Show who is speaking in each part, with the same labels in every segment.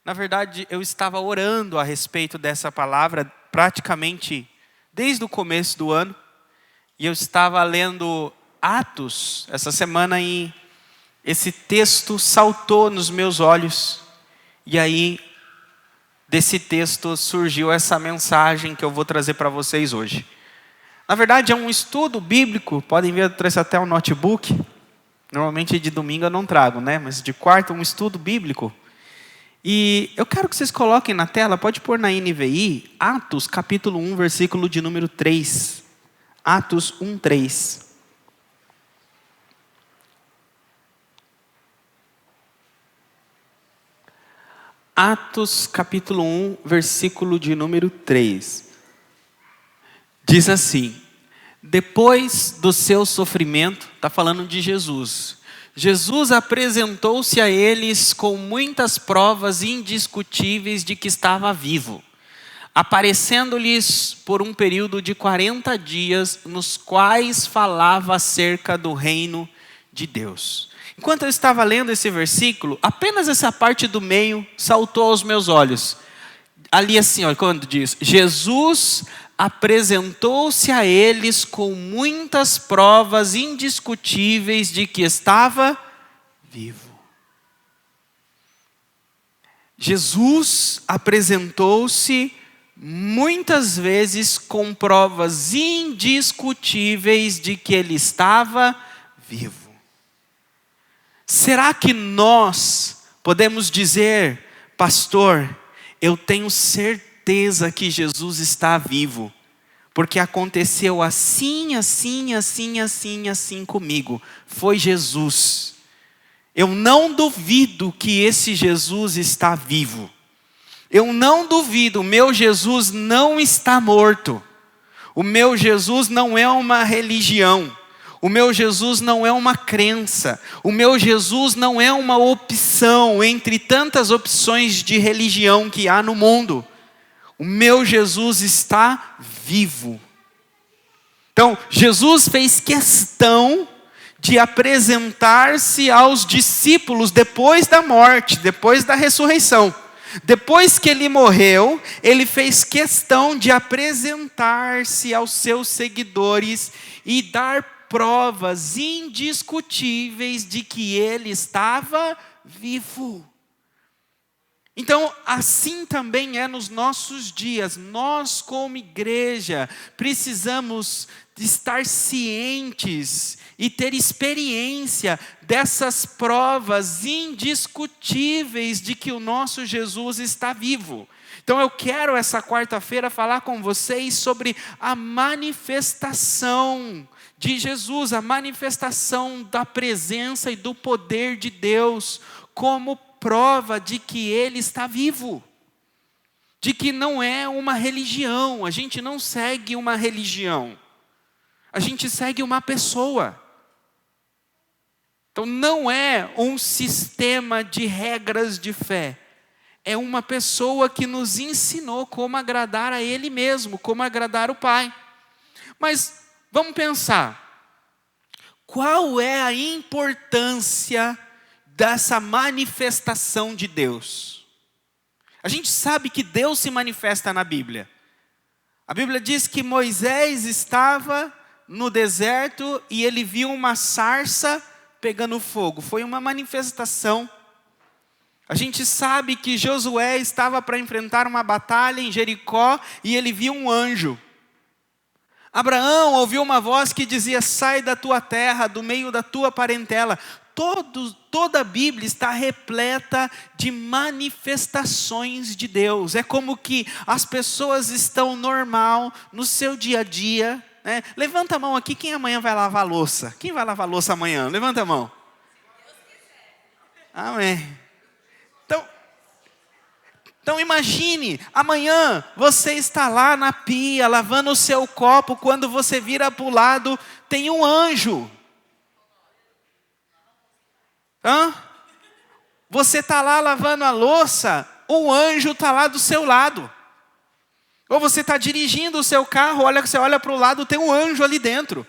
Speaker 1: Na verdade, eu estava orando a respeito dessa palavra praticamente desde o começo do ano. E eu estava lendo Atos essa semana e esse texto saltou nos meus olhos. E aí, desse texto surgiu essa mensagem que eu vou trazer para vocês hoje. Na verdade, é um estudo bíblico. Podem ver, eu trouxe até um notebook. Normalmente de domingo eu não trago, né? Mas de quarta, um estudo bíblico. E eu quero que vocês coloquem na tela, pode pôr na NVI, Atos capítulo 1, versículo de número 3. Atos 1, 3. Atos capítulo 1, versículo de número 3. Diz assim: depois do seu sofrimento, está falando de Jesus. Jesus apresentou-se a eles com muitas provas indiscutíveis de que estava vivo, aparecendo-lhes por um período de 40 dias, nos quais falava acerca do reino de Deus. Enquanto eu estava lendo esse versículo, apenas essa parte do meio saltou aos meus olhos. Ali assim, ó, quando diz, Jesus apresentou-se a eles com muitas provas indiscutíveis de que estava vivo. Jesus apresentou-se muitas vezes com provas indiscutíveis de que ele estava vivo. Será que nós podemos dizer, pastor, eu tenho certeza que Jesus está vivo, porque aconteceu assim comigo, foi Jesus. Eu não duvido que esse Jesus está vivo. Eu não duvido, o meu Jesus não está morto. O meu Jesus não é uma religião. O meu Jesus não é uma crença. O meu Jesus não é uma opção entre tantas opções de religião que há no mundo. O meu Jesus está vivo. Então, Jesus fez questão de apresentar-se aos discípulos depois da morte, depois da ressurreição. Depois que ele morreu, ele fez questão de apresentar-se aos seus seguidores e dar provas indiscutíveis de que ele estava vivo. Então, assim também é nos nossos dias. Nós, como igreja, precisamos estar cientes e ter experiência dessas provas indiscutíveis de que o nosso Jesus está vivo. Então eu quero essa quarta-feira falar com vocês sobre a manifestação de Jesus, a manifestação da presença e do poder de Deus como prova de que Ele está vivo, de que não é uma religião. A gente não segue uma religião, a gente segue uma pessoa. Então não é um sistema de regras de fé, é uma pessoa que nos ensinou como agradar a Ele mesmo, como agradar o Pai. Mas vamos pensar, qual é a importância dessa manifestação de Deus? A gente sabe que Deus se manifesta na Bíblia. A Bíblia diz que Moisés estava no deserto e ele viu uma sarça pegando fogo. Foi uma manifestação. A gente sabe que Josué estava para enfrentar uma batalha em Jericó e ele viu um anjo. Abraão ouviu uma voz que dizia: sai da tua terra, do meio da tua parentela. Toda a Bíblia está repleta de manifestações de Deus. É como que as pessoas estão normal no seu dia a dia, né? Levanta a mão aqui, quem amanhã vai lavar a louça? Quem vai lavar a louça amanhã? Levanta a mão. Amém. Então imagine, amanhã você está lá na pia, lavando o seu copo, quando você vira para o lado, tem um anjo. Você está lá lavando a louça, um anjo está lá do seu lado. Ou você está dirigindo o seu carro, você olha para o lado, tem um anjo ali dentro.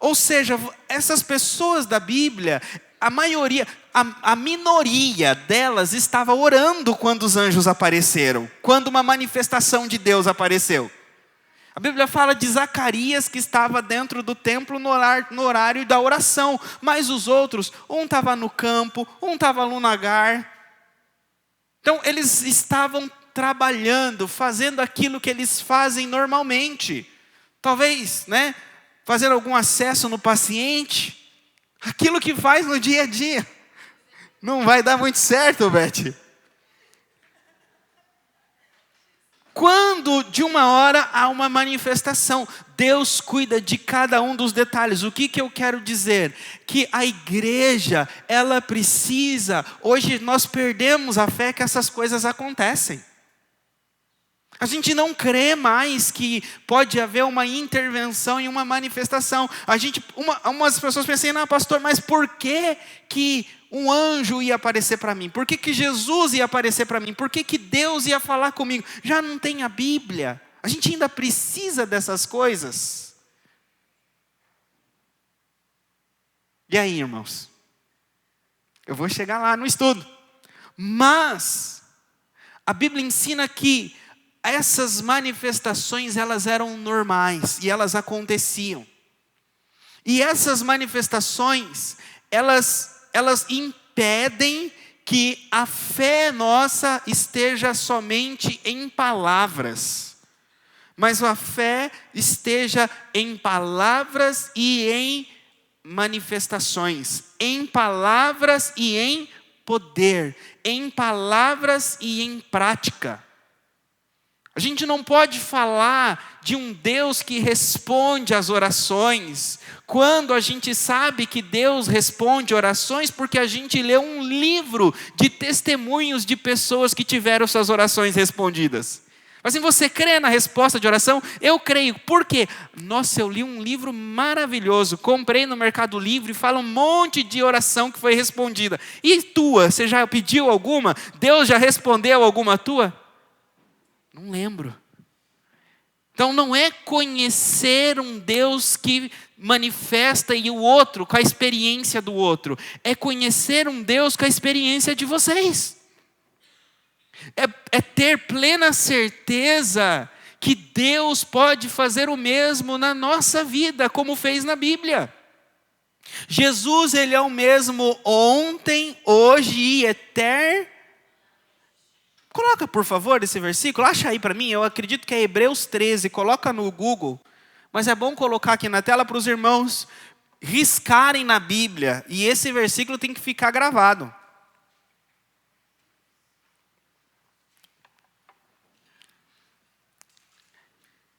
Speaker 1: Ou seja, essas pessoas da Bíblia, a maioria, a minoria delas estava orando quando os anjos apareceram, quando uma manifestação de Deus apareceu. A Bíblia fala de Zacarias que estava dentro do templo no horário da oração, mas os outros, um estava no campo, um estava no lagar. Então eles estavam trabalhando, fazendo aquilo que eles fazem normalmente. Talvez, fazer algum acesso no paciente, aquilo que faz no dia a dia. Não vai dar muito certo, Beth. Quando de uma hora há uma manifestação, Deus cuida de cada um dos detalhes. O que eu quero dizer? Que a igreja, ela precisa, hoje nós perdemos a fé que essas coisas acontecem. A gente não crê mais que pode haver uma intervenção e uma manifestação. Umas pessoas pensam, não, pastor, mas por que um anjo ia aparecer para mim? Por que Jesus ia aparecer para mim? Por que Deus ia falar comigo? Já não tem a Bíblia. A gente ainda precisa dessas coisas. E aí, irmãos? Eu vou chegar lá no estudo. Mas a Bíblia ensina que essas manifestações, elas eram normais e elas aconteciam. E essas manifestações, elas impedem que a fé nossa esteja somente em palavras, mas a fé esteja em palavras e em manifestações, em palavras e em poder, em palavras e em prática. A gente não pode falar de um Deus que responde às orações, quando a gente sabe que Deus responde orações, porque a gente lê um livro de testemunhos de pessoas que tiveram suas orações respondidas. Assim, você crê na resposta de oração? Eu creio. Por quê? Nossa, eu li um livro maravilhoso, comprei no Mercado Livre, fala um monte de oração que foi respondida. E tua, você já pediu alguma? Deus já respondeu alguma tua? Não lembro. Então não é conhecer um Deus que manifesta e o outro com a experiência do outro. É conhecer um Deus com a experiência de vocês. É ter plena certeza que Deus pode fazer o mesmo na nossa vida, como fez na Bíblia. Jesus, Ele é o mesmo ontem, hoje e eterno. Coloca, por favor, esse versículo. Acha aí para mim. Eu acredito que é Hebreus 13. Coloca no Google. Mas é bom colocar aqui na tela para os irmãos riscarem na Bíblia. E esse versículo tem que ficar gravado.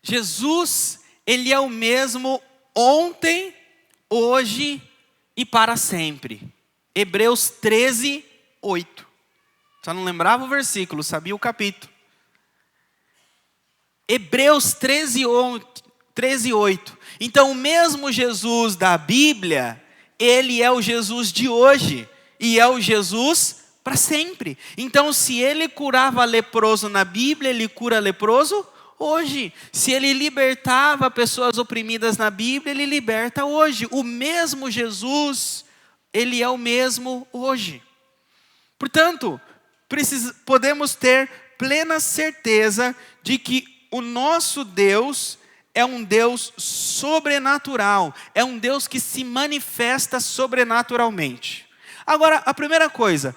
Speaker 1: Jesus, Ele é o mesmo ontem, hoje e para sempre. Hebreus 13, 8. Só não lembrava o versículo, sabia o capítulo. Hebreus 13, 8. Então o mesmo Jesus da Bíblia, Ele é o Jesus de hoje. E é o Jesus para sempre. Então se Ele curava leproso na Bíblia, Ele cura leproso hoje. Se Ele libertava pessoas oprimidas na Bíblia, Ele liberta hoje. O mesmo Jesus, Ele é o mesmo hoje. Portanto, podemos ter plena certeza de que o nosso Deus é um Deus sobrenatural, é um Deus que se manifesta sobrenaturalmente. Agora, a primeira coisa,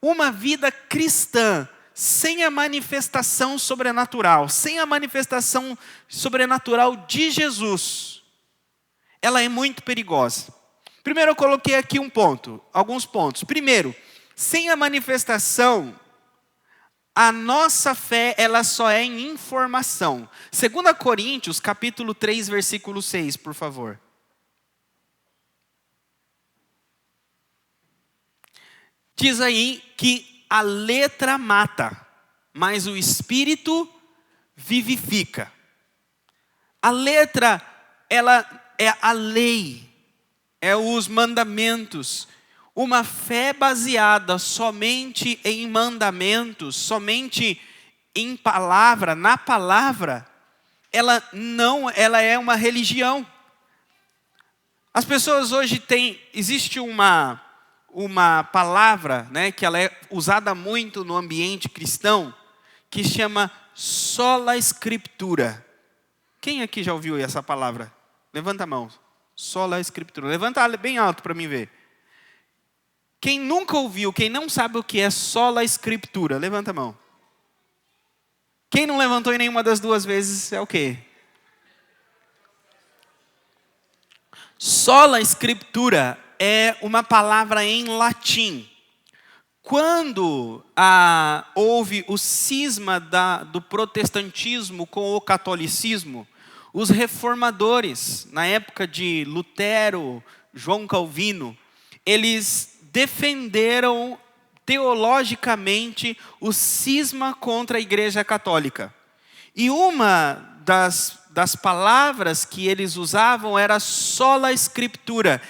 Speaker 1: uma vida cristã sem a manifestação sobrenatural, sem a manifestação sobrenatural de Jesus, ela é muito perigosa. Primeiro eu coloquei aqui alguns pontos. Primeiro, sem a manifestação, a nossa fé, ela só é em informação. 2 Coríntios, capítulo 3, versículo 6, por favor. Diz aí que a letra mata, mas o Espírito vivifica. A letra, ela é a lei, é os mandamentos. Uma fé baseada somente em mandamentos, somente em palavra, na palavra, ela é uma religião. As pessoas hoje existe uma uma palavra, né, que ela é usada muito no ambiente cristão, que chama sola escritura. Quem aqui já ouviu essa palavra? Levanta a mão. Sola escritura. Levanta bem alto para mim ver. Quem nunca ouviu, quem não sabe o que é sola escritura, levanta a mão. Quem não levantou em nenhuma das duas vezes é o quê? Sola escritura é uma palavra em latim. Quando houve o cisma do protestantismo com o catolicismo, os reformadores, na época de Lutero, João Calvino, eles defenderam teologicamente o cisma contra a Igreja Católica. E uma das palavras que eles usavam era sola escritura.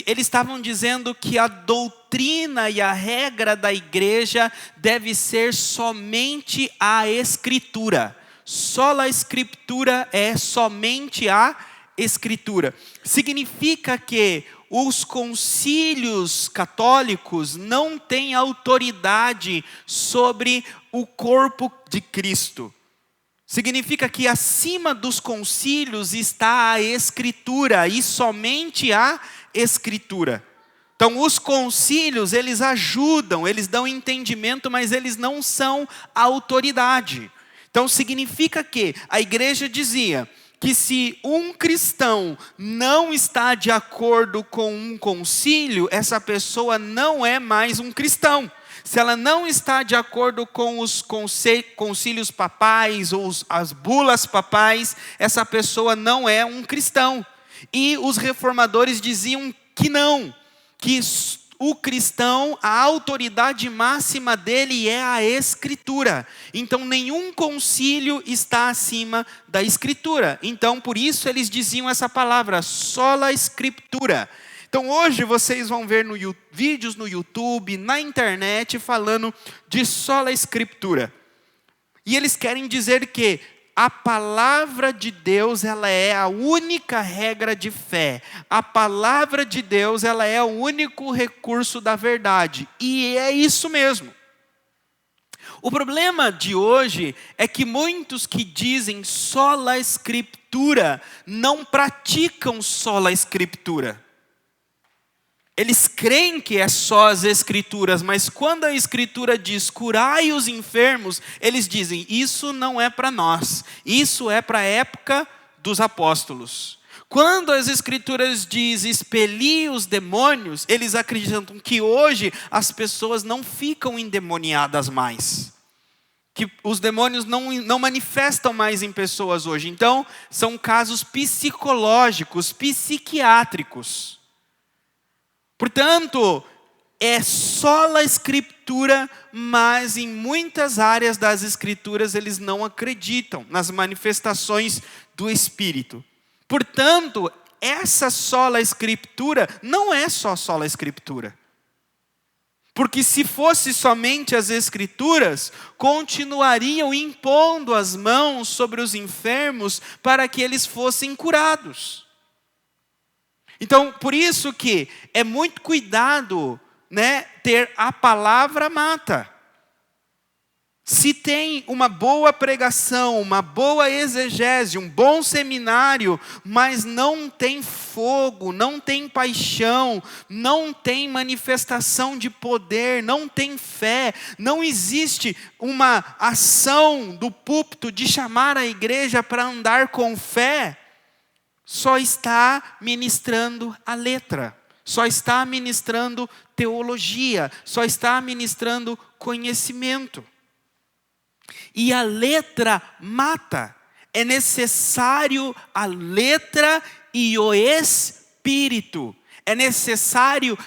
Speaker 1: Eles estavam dizendo que a doutrina e a regra da igreja deve ser somente a escritura. Sola escritura é somente a escritura. Significa que os concílios católicos não têm autoridade sobre o corpo de Cristo. Significa que acima dos concílios está a Escritura e somente a Escritura. Então os concílios, eles ajudam, eles dão entendimento, mas eles não são autoridade. Então significa que a igreja dizia que se um cristão não está de acordo com um concílio, essa pessoa não é mais um cristão. Se ela não está de acordo com os concílios papais ou as bulas papais, essa pessoa não é um cristão. E os reformadores diziam que não, que o cristão, a autoridade máxima dele é a Escritura. Então nenhum concílio está acima da Escritura. Então por isso eles diziam essa palavra, sola Escritura. Então hoje vocês vão ver vídeos no YouTube, na internet, falando de sola escritura. E eles querem dizer que a palavra de Deus, ela é a única regra de fé. A palavra de Deus, ela é o único recurso da verdade. E é isso mesmo. O problema de hoje é que muitos que dizem sola escritura não praticam sola escritura. Eles creem que é só as escrituras, mas quando a escritura diz curai os enfermos, eles dizem isso não é para nós, isso é para a época dos apóstolos. Quando as escrituras diz expeli os demônios, eles acreditam que hoje as pessoas não ficam endemoniadas mais. Que os demônios não manifestam mais em pessoas hoje. Então, são casos psicológicos, psiquiátricos. Portanto, é sola escritura, mas em muitas áreas das escrituras eles não acreditam nas manifestações do Espírito. Portanto, essa sola escritura não é só sola escritura. Porque se fosse somente as escrituras, continuariam impondo as mãos sobre os enfermos para que eles fossem curados. Então, por isso que é muito cuidado, né, ter a palavra mata. Se tem uma boa pregação, uma boa exegese, um bom seminário, mas não tem fogo, não tem paixão, não tem manifestação de poder, não tem fé, não existe uma ação do púlpito de chamar a igreja para andar com fé, só está ministrando a letra, só está ministrando teologia, só está ministrando conhecimento. E a letra mata. É necessário a letra e o Espírito. É necessário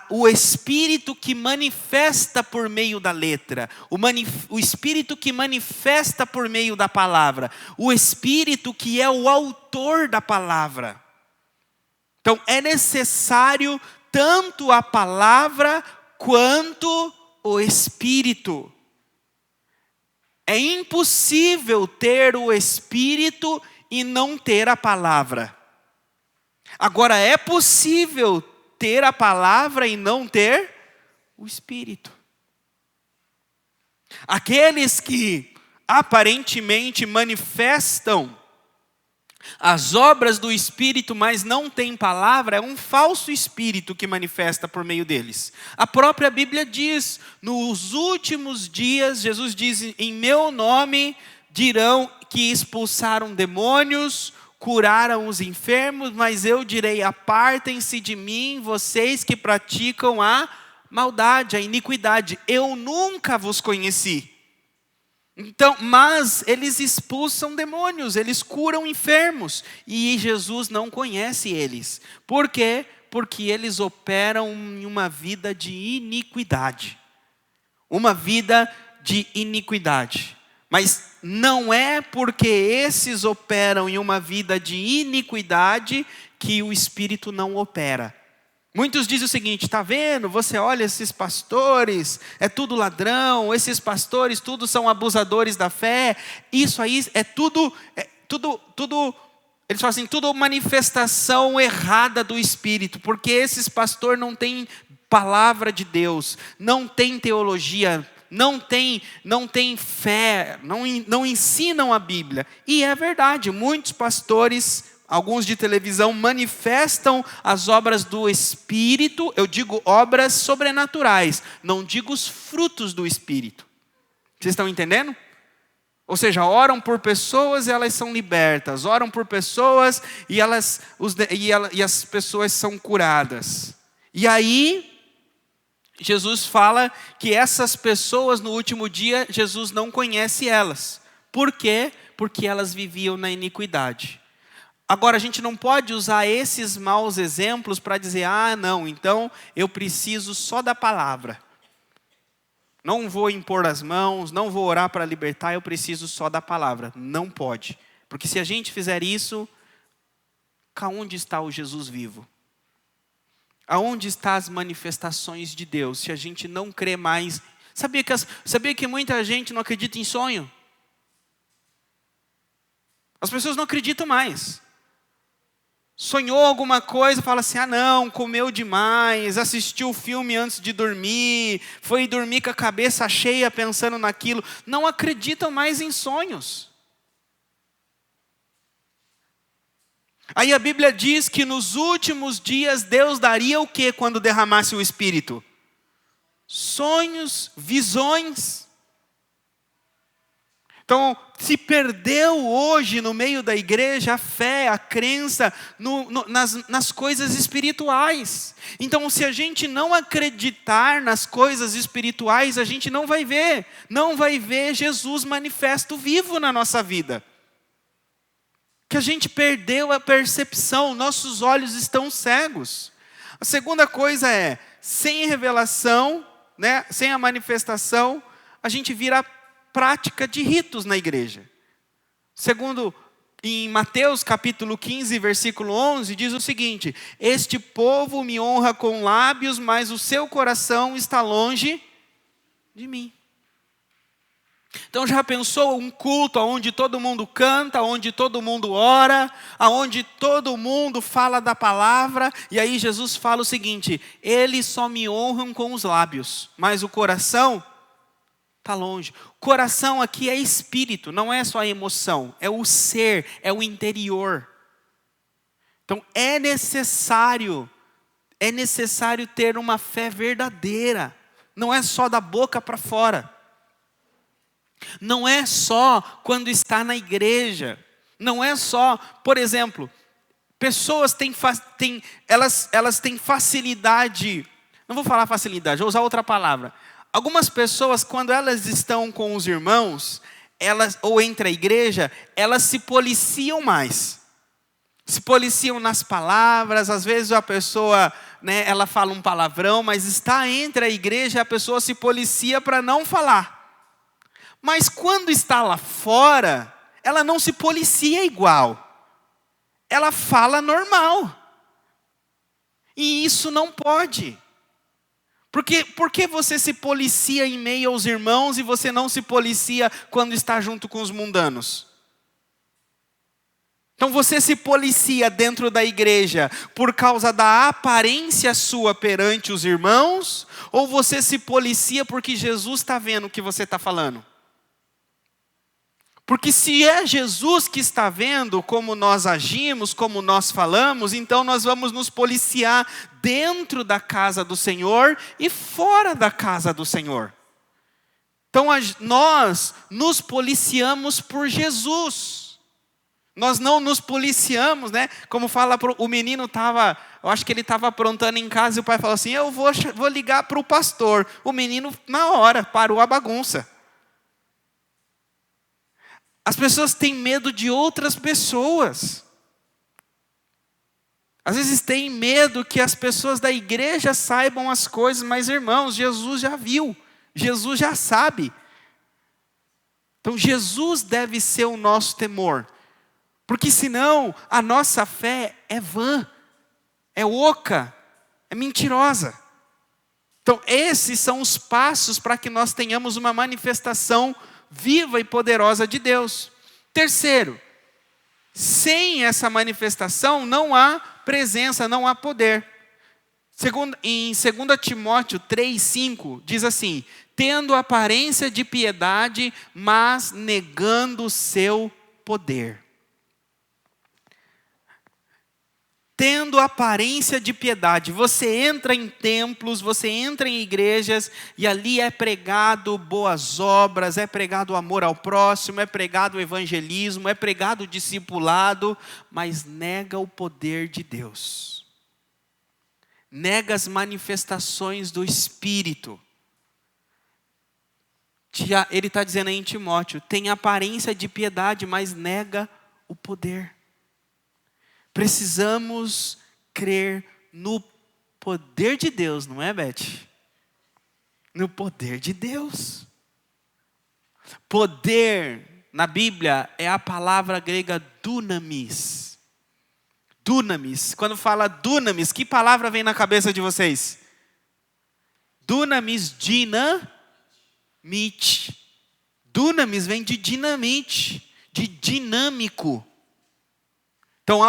Speaker 1: o Espírito que manifesta por meio da letra. O Espírito que manifesta por meio da palavra. O Espírito que é o autor da palavra. Então é necessário tanto a palavra quanto o Espírito. É impossível ter o Espírito e não ter a palavra. Agora, é possível ter a palavra e não ter o Espírito. Aqueles que aparentemente manifestam as obras do Espírito, mas não têm palavra, é um falso espírito que manifesta por meio deles. A própria Bíblia diz, nos últimos dias, Jesus diz, em meu nome dirão que expulsaram demônios, curaram os enfermos, mas eu direi, apartem-se de mim, vocês que praticam a maldade, a iniquidade, eu nunca vos conheci. Então, mas eles expulsam demônios, eles curam enfermos, e Jesus não conhece eles. Por quê? Porque eles operam em uma vida de iniquidade. Uma vida de iniquidade. Mas não é porque esses operam em uma vida de iniquidade que o Espírito não opera. Muitos dizem o seguinte, está vendo, você olha esses pastores, é tudo ladrão, esses pastores tudo são abusadores da fé, isso aí é tudo, eles falam assim, tudo manifestação errada do Espírito, porque esses pastores não têm palavra de Deus, não têm teologia, não têm fé, não ensinam a Bíblia. E é verdade, muitos pastores, alguns de televisão, manifestam as obras do Espírito, eu digo obras sobrenaturais, não digo os frutos do Espírito. Vocês estão entendendo? Ou seja, oram por pessoas e elas são libertas, oram por pessoas e as pessoas são curadas. E aí, Jesus fala que essas pessoas no último dia, Jesus não conhece elas. Por quê? Porque elas viviam na iniquidade. Agora, a gente não pode usar esses maus exemplos para dizer, não, então eu preciso só da palavra. Não vou impor as mãos, não vou orar para libertar, eu preciso só da palavra. Não pode. Porque se a gente fizer isso, aonde está o Jesus vivo? Aonde estão as manifestações de Deus, se a gente não crê mais? Sabia que muita gente não acredita em sonho? As pessoas não acreditam mais. Sonhou alguma coisa, fala assim, não, comeu demais, assistiu o filme antes de dormir, foi dormir com a cabeça cheia pensando naquilo. Não acreditam mais em sonhos. Aí a Bíblia diz que nos últimos dias Deus daria o que quando derramasse o Espírito? Sonhos, visões. Então, se perdeu hoje no meio da igreja a fé, a crença nas coisas espirituais. Então, se a gente não acreditar nas coisas espirituais, a gente não vai ver Jesus manifesto vivo na nossa vida. Que a gente perdeu a percepção, nossos olhos estão cegos. A segunda coisa é, sem revelação, sem a manifestação, a gente vira prática de ritos na igreja. Segundo, em Mateus capítulo 15, versículo 11, diz o seguinte, este povo me honra com lábios, mas o seu coração está longe de mim. Então já pensou um culto onde todo mundo canta, onde todo mundo ora, onde todo mundo fala da palavra, e aí Jesus fala o seguinte, eles só me honram com os lábios, mas o coração está longe. Coração aqui é espírito, não é só a emoção, é o ser, é o interior. Então é necessário ter uma fé verdadeira, não é só da boca para fora. Não é só quando está na igreja, não é só, por exemplo, pessoas elas têm facilidade, não vou falar facilidade, vou usar outra palavra. Algumas pessoas, quando elas estão com os irmãos, ou entre a igreja, elas se policiam mais. Se policiam nas palavras, às vezes a pessoa, ela fala um palavrão, mas está entre a igreja, a pessoa se policia para não falar. Mas quando está lá fora, ela não se policia igual. Ela fala normal. E isso não pode. Por que você se policia em meio aos irmãos e você não se policia quando está junto com os mundanos? Então você se policia dentro da igreja por causa da aparência sua perante os irmãos? Ou você se policia porque Jesus está vendo o que você está falando? Porque se é Jesus que está vendo como nós agimos, como nós falamos, então nós vamos nos policiar dentro da casa do Senhor e fora da casa do Senhor. Então nós nos policiamos por Jesus. Nós não nos policiamos, né? Como fala, o menino estava, eu acho que ele estava aprontando em casa e o pai falou assim, eu vou ligar para o pastor. O menino, na hora, parou a bagunça. As pessoas têm medo de outras pessoas. Às vezes têm medo que as pessoas da igreja saibam as coisas, mas irmãos, Jesus já viu, Jesus já sabe. Então Jesus deve ser o nosso temor. Porque senão a nossa fé é vã, é oca, é mentirosa. Então esses são os passos para que nós tenhamos uma manifestação viva e poderosa de Deus. Terceiro, sem essa manifestação não há presença, não há poder. Em 2 Timóteo 3,5 diz assim, tendo aparência de piedade, mas negando o seu poder. Tendo aparência de piedade. Você entra em templos, você entra em igrejas e ali é pregado boas obras, é pregado amor ao próximo, é pregado evangelismo, é pregado discipulado, mas nega o poder de Deus. Nega as manifestações do Espírito. Ele está dizendo aí em Timóteo, tem aparência de piedade, mas nega o poder. Precisamos crer no poder de Deus, não é, Beth? No poder de Deus. Poder, na Bíblia, é a palavra grega dunamis. Dunamis. Quando fala dunamis, que palavra vem na cabeça de vocês? Dunamis, dinamite. Dunamis vem de dinamite, de dinâmico. Então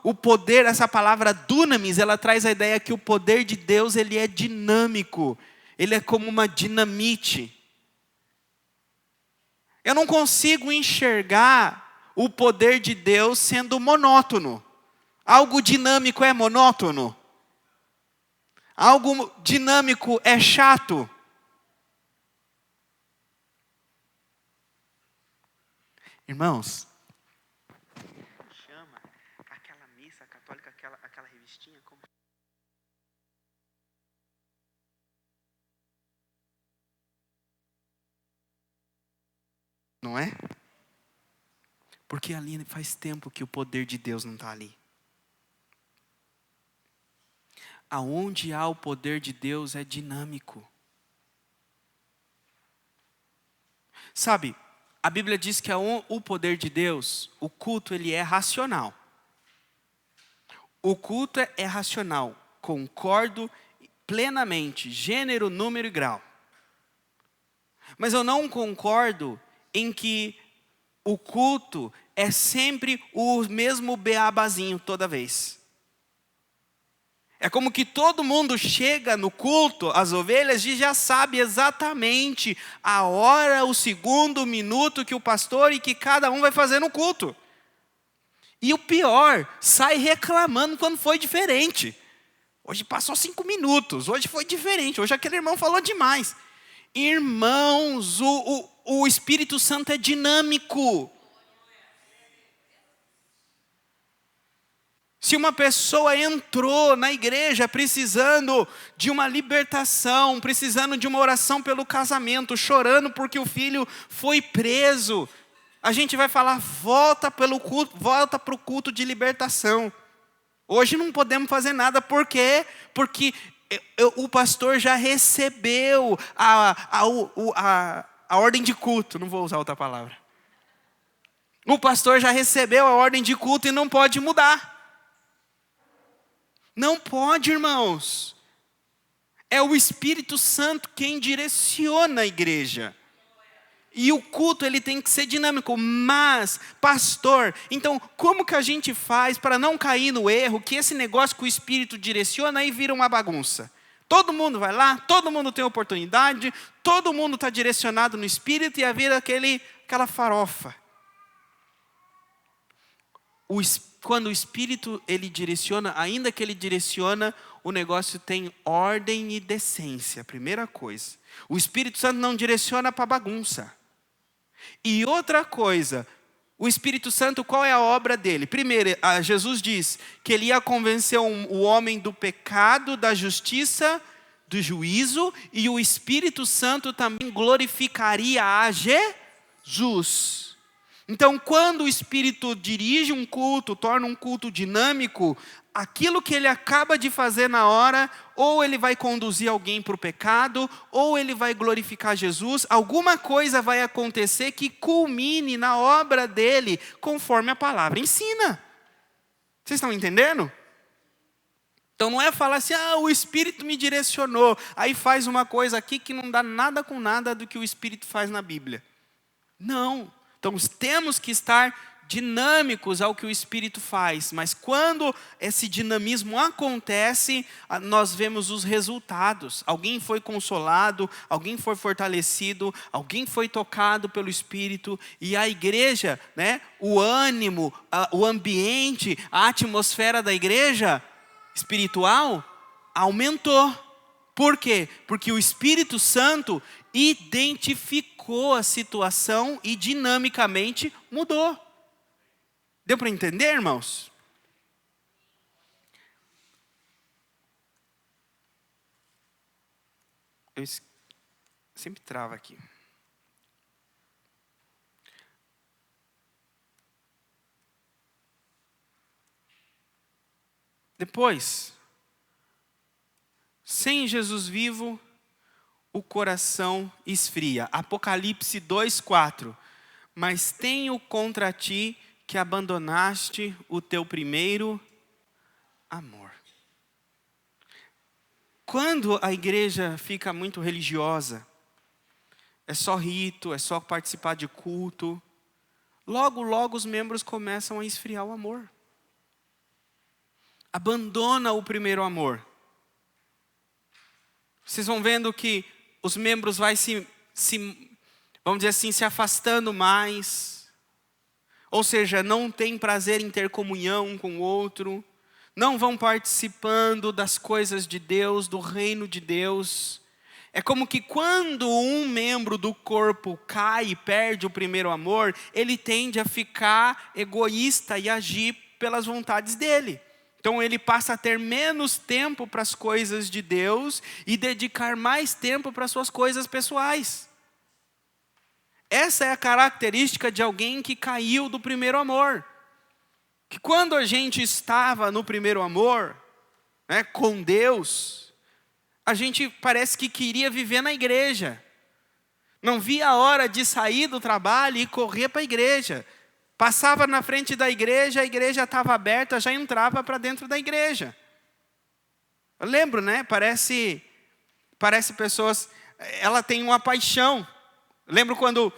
Speaker 1: o poder, essa palavra dunamis, ela traz a ideia que o poder de Deus, ele é dinâmico. Ele é como uma dinamite. Eu não consigo enxergar o poder de Deus sendo monótono. Algo dinâmico é monótono? Algo dinâmico é chato? Irmãos, católica, aquela revistinha, como... Não é? Porque ali faz tempo que o poder de Deus não está ali. Aonde há o poder de Deus é dinâmico. Sabe, a Bíblia diz que o poder de Deus, o culto, ele é racional. O culto é racional, concordo plenamente, gênero, número e grau. Mas eu não concordo em que o culto é sempre o mesmo beabazinho toda vez. É como que todo mundo chega no culto, as ovelhas, e já sabe exatamente a hora, o segundo, o minuto que o pastor e que cada um vai fazer no culto. E o pior, sai reclamando quando foi diferente. Hoje passou 5 minutos, hoje foi diferente, hoje aquele irmão falou demais. Irmãos, o Espírito Santo é dinâmico. Se uma pessoa entrou na igreja precisando de uma libertação, precisando de uma oração pelo casamento, chorando porque o filho foi preso, a gente vai falar, volta para o culto de libertação. Hoje não podemos fazer nada, por quê? Porque o pastor já recebeu a ordem de culto, não vou usar outra palavra. O pastor já recebeu a ordem de culto e não pode mudar. Não pode, irmãos. É o Espírito Santo quem direciona a igreja. E o culto ele tem que ser dinâmico. Mas, pastor, então como que a gente faz para não cair no erro que esse negócio que o Espírito direciona aí vira uma bagunça? Todo mundo vai lá, todo mundo tem oportunidade, todo mundo está direcionado no Espírito e aí vira aquela farofa. Quando o Espírito ele direciona, ainda que ele direciona, o negócio tem ordem e decência, primeira coisa. O Espírito Santo não direciona para bagunça. E outra coisa, o Espírito Santo, qual é a obra dele? Primeiro, Jesus diz que ele ia convencer o homem do pecado, da justiça, do juízo, e o Espírito Santo também glorificaria a Jesus. Então, quando o Espírito dirige um culto, torna um culto dinâmico, aquilo que ele acaba de fazer na hora, ou ele vai conduzir alguém para o pecado, ou ele vai glorificar Jesus, alguma coisa vai acontecer que culmine na obra dele, conforme a palavra ensina. Vocês estão entendendo? Então não é falar assim, o Espírito me direcionou, aí faz uma coisa aqui que não dá nada com nada do que o Espírito faz na Bíblia. Não. Então temos que estar dinâmicos ao que o Espírito faz, mas quando esse dinamismo acontece, nós vemos os resultados. Alguém foi consolado, alguém foi fortalecido, alguém foi tocado pelo Espírito, e a igreja, né, o ânimo, o ambiente, a atmosfera da igreja espiritual aumentou. Por quê? Porque o Espírito Santo identificou a situação e dinamicamente mudou. Deu para entender, irmãos? Eu sempre travo aqui. Depois, sem Jesus vivo, o coração esfria. Apocalipse 2:4. Mas tenho contra ti que abandonaste o teu primeiro amor. Quando a igreja fica muito religiosa, é só rito, é só participar de culto, logo os membros começam a esfriar o amor. Abandona o primeiro amor. Vocês vão vendo que os membros vão vamos dizer assim, se afastando mais. Ou seja, não tem prazer em ter comunhão um com o outro. Não vão participando das coisas de Deus, do reino de Deus. É como que quando um membro do corpo cai e perde o primeiro amor, ele tende a ficar egoísta e agir pelas vontades dele. Então ele passa a ter menos tempo para as coisas de Deus e dedicar mais tempo para as suas coisas pessoais. Essa é a característica de alguém que caiu do primeiro amor. Que quando a gente estava no primeiro amor, né, com Deus, a gente parece que queria viver na igreja. Não via a hora de sair do trabalho e correr para a igreja. Passava na frente da igreja, a igreja estava aberta, já entrava para dentro da igreja. Eu lembro, né? Parece pessoas, ela tem uma paixão. Eu lembro quando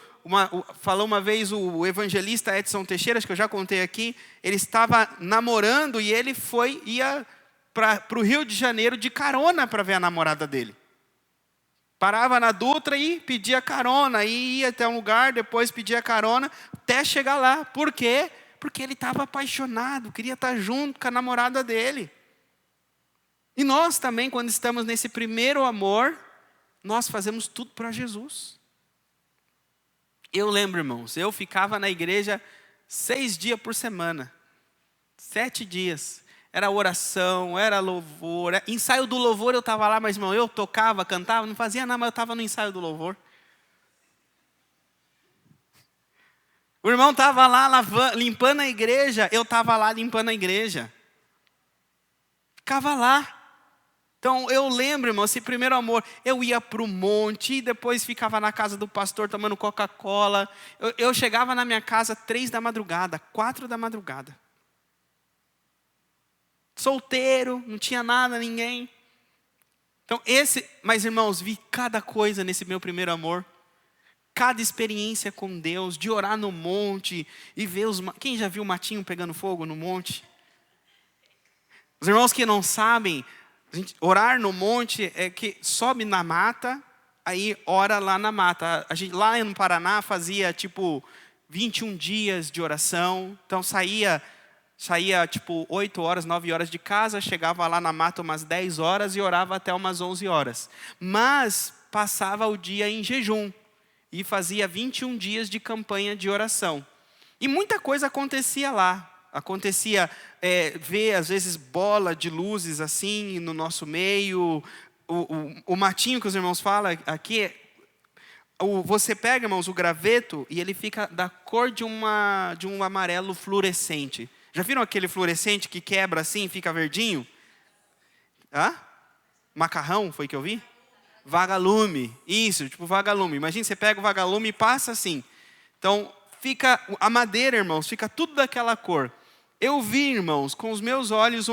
Speaker 1: falou uma vez o evangelista Edson Teixeira, acho que eu já contei aqui, ele estava namorando e ele ia para o Rio de Janeiro de carona para ver a namorada dele. Parava na Dutra e pedia carona, e ia até um lugar, depois pedia carona, até chegar lá. Por quê? Porque ele estava apaixonado, queria estar junto com a namorada dele. E nós também, quando estamos nesse primeiro amor, nós fazemos tudo para Jesus. Eu lembro, irmãos, eu ficava na igreja 6 dias por semana. 7 dias. Era oração, era louvor. Ensaio do louvor eu estava lá, mas irmão, eu tocava, cantava, não fazia nada, mas eu estava no ensaio do louvor. O irmão estava lá limpando a igreja, eu estava lá limpando a igreja. Ficava lá. Então eu lembro, irmão, esse primeiro amor, eu ia para o monte, e depois ficava na casa do pastor tomando Coca-Cola. Eu chegava na minha casa 3 da madrugada, 4 da madrugada. Solteiro, não tinha nada, ninguém. Então mas irmãos, vi cada coisa nesse meu primeiro amor. cada experiência com Deus, de orar no monte e ver os... Quem já viu o matinho pegando fogo no monte? Os irmãos que não sabem, orar no monte é que sobe na mata, aí ora lá na mata. A gente lá no Paraná fazia tipo 21 dias de oração. Então saía tipo 8 horas, 9 horas de casa, chegava lá na mata umas 10 horas e orava até umas 11 horas. Mas passava o dia em jejum e fazia 21 dias de campanha de oração. E muita coisa acontecia lá. Acontecia ver, às vezes, bola de luzes assim no nosso meio. O matinho que os irmãos falam aqui, você pega, irmãos, o graveto e ele fica da cor de um amarelo fluorescente. Já viram aquele fluorescente que quebra assim e fica verdinho? Hã? Macarrão, foi que eu vi? Vagalume, isso, tipo vagalume. Imagina, você pega o vagalume e passa assim. Então, fica a madeira, irmãos, fica tudo daquela cor. Eu vi, irmãos, com os meus olhos,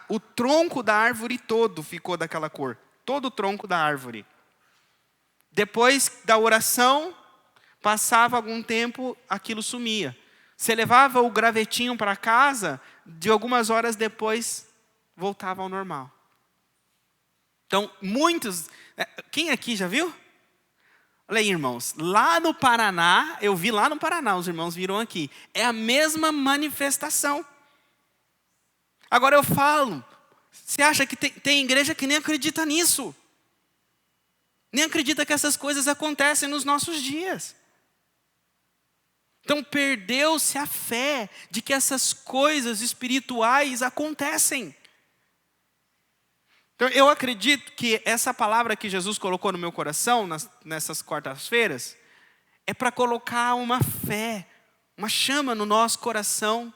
Speaker 1: o tronco da árvore todo ficou daquela cor. Todo o tronco da árvore. Depois da oração, passava algum tempo, aquilo sumia. Você levava o gravetinho para casa, de algumas horas depois, voltava ao normal. Então, muitos... Quem aqui já viu? Olha aí, irmãos. Lá no Paraná, eu vi lá no Paraná, os irmãos viram aqui. É a mesma manifestação. Agora eu falo, você acha que tem igreja que nem acredita nisso? Nem acredita que essas coisas acontecem nos nossos dias. Então perdeu-se a fé de que essas coisas espirituais acontecem. Então eu acredito que essa palavra que Jesus colocou no meu coração, nessas quartas-feiras, é para colocar uma fé, uma chama no nosso coração,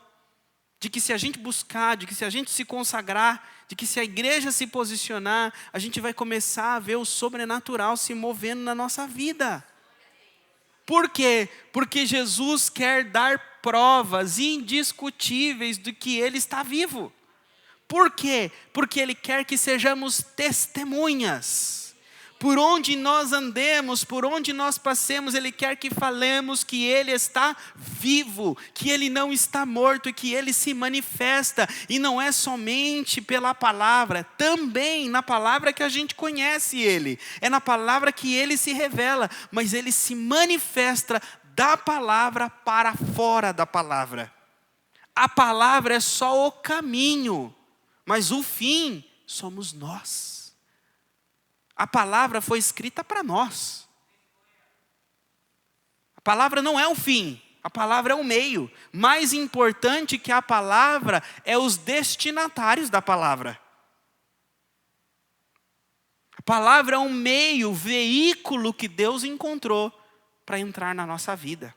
Speaker 1: de que se a gente buscar, de que se a gente se consagrar, de que se a igreja se posicionar, a gente vai começar a ver o sobrenatural se movendo na nossa vida. Por quê? Porque Jesus quer dar provas indiscutíveis de que Ele está vivo. Por quê? Porque Ele quer que sejamos testemunhas. Por onde nós andemos, por onde nós passemos, Ele quer que falemos que Ele está vivo, que Ele não está morto e que Ele se manifesta. E não é somente pela palavra, também na palavra que a gente conhece Ele. É na palavra que Ele se revela, mas Ele se manifesta da palavra para fora da palavra. A palavra é só o caminho, mas o fim somos nós. A palavra foi escrita para nós. A palavra não é o fim, a palavra é o meio. Mais importante que a palavra é os destinatários da palavra. A palavra é um meio, veículo que Deus encontrou para entrar na nossa vida.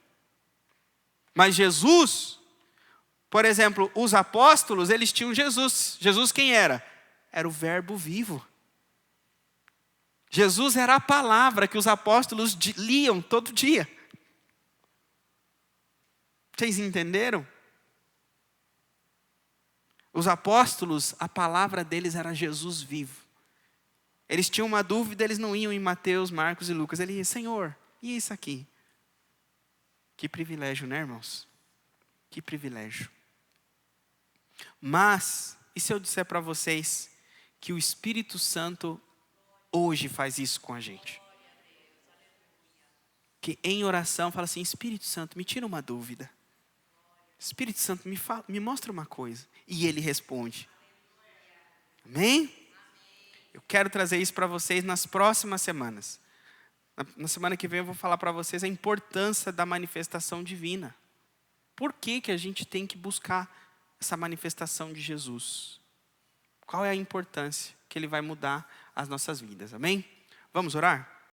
Speaker 1: Mas Jesus, por exemplo, os apóstolos, eles tinham Jesus. Jesus quem era? Era o Verbo vivo. Jesus era a palavra que os apóstolos liam todo dia. Vocês entenderam? Os apóstolos, a palavra deles era Jesus vivo. Eles tinham uma dúvida, eles não iam em Mateus, Marcos e Lucas. Eles iam, Senhor, e isso aqui? Que privilégio, né, irmãos? Que privilégio. Mas, e se eu disser para vocês que o Espírito Santo hoje faz isso com a gente? Que em oração fala assim, Espírito Santo, me tira uma dúvida. Espírito Santo, me mostra uma coisa. E Ele responde. Amém? Eu quero trazer isso para vocês nas próximas semanas. Na semana que vem eu vou falar para vocês a importância da manifestação divina. Por que a gente tem que buscar essa manifestação de Jesus? Qual é a importância que Ele vai mudar as nossas vidas? Amém? Vamos orar?